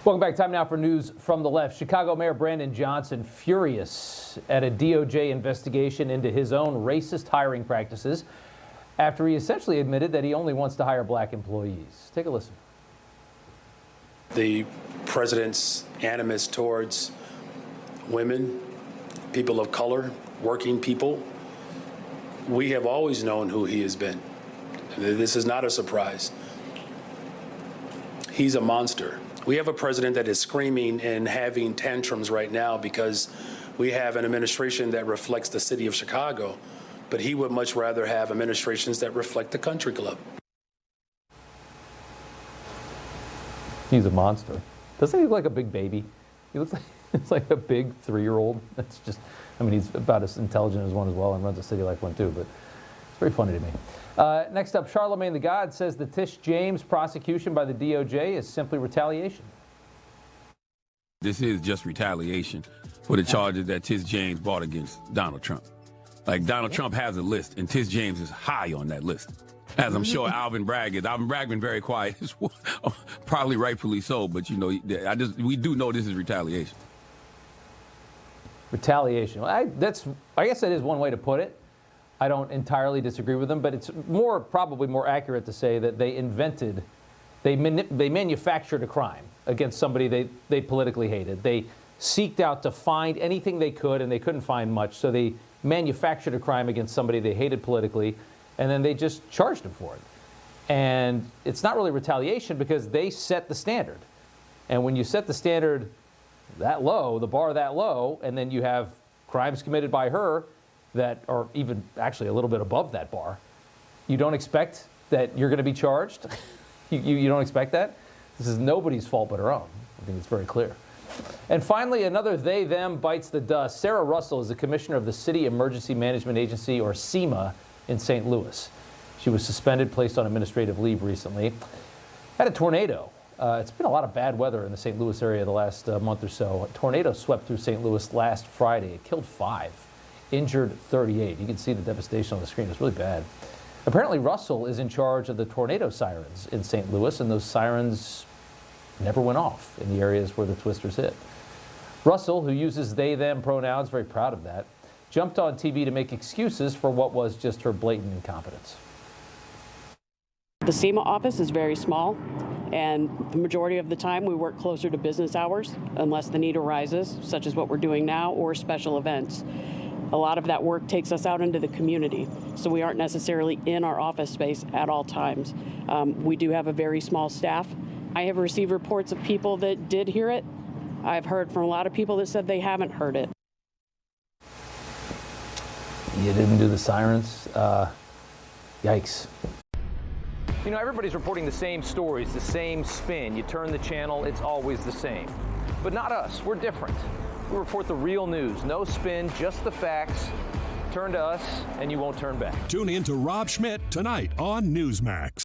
Welcome back. Time now for news from the left. Chicago Mayor Brandon Johnson furious at a DOJ investigation into his own racist hiring practices after he essentially admitted that he only wants to hire black employees. Take a listen. The president's animus towards women, people of color, working people, we have always known who he has been. This is not a surprise. He's a monster. We have a president that is screaming and having tantrums right now because we have an administration that reflects the city of Chicago, but he would much rather have administrations that reflect the country club. He's a monster. Doesn't he look like a big baby? He looks like it's like a big 3-year-old. That's just, I mean, he's about as intelligent as one as well and runs a city like one too, but it's very funny to me. Next up, Charlamagne the God says the Letitia James prosecution by the DOJ is simply retaliation. This is just retaliation for the charges that Letitia James brought against Donald Trump. Like, Donald Trump has a list, and Letitia James is high on that list, as I'm sure Alvin Bragg is. Alvin Bragg been very quiet, probably rightfully so, but, you know, we do know this is retaliation. Retaliation. I guess that is one way to put it. I don't entirely disagree with them, but it's probably more accurate to say that they manufactured a crime against somebody they politically hated. They seeked out to find anything they could, and they couldn't find much, so they manufactured a crime against somebody they hated politically, and then they just charged them for it. And it's not really retaliation because they set the standard. And when you set the standard that low, the bar that low, and then you have crimes committed by her that are even actually a little bit above that bar, you don't expect that you're going to be charged? you don't expect that? This is nobody's fault but her own. I think it's very clear. And finally, another they-them bites the dust. Sarah Russell is the commissioner of the City Emergency Management Agency, or SEMA, in St. Louis. She was suspended, placed on administrative leave recently. Had a tornado. It's been a lot of bad weather in the St. Louis area the last month or so. A tornado swept through St. Louis last Friday. It killed 5. Injured 38. You can see the devastation on the screen. It's really bad. Apparently, Russell is in charge of the tornado sirens in St. Louis, and those sirens never went off in the areas where the twisters hit. Russell, who uses they-them pronouns, very proud of that, jumped on TV to make excuses for what was just her blatant incompetence. The SEMA office is very small, and the majority of the time we work closer to business hours unless the need arises, such as what we're doing now, or special events. A lot of that work takes us out into the community, so we aren't necessarily in our office space at all times. We do have a very small staff. I have received reports of people that did hear it. I've heard from a lot of people that said they haven't heard it. You didn't do the sirens? Yikes. You know, everybody's reporting the same stories, the same spin. You turn the channel, it's always the same. But not us. We're different. We report the real news. No spin, just the facts. Turn to us, and you won't turn back. Tune in to Rob Schmitt Tonight on Newsmax.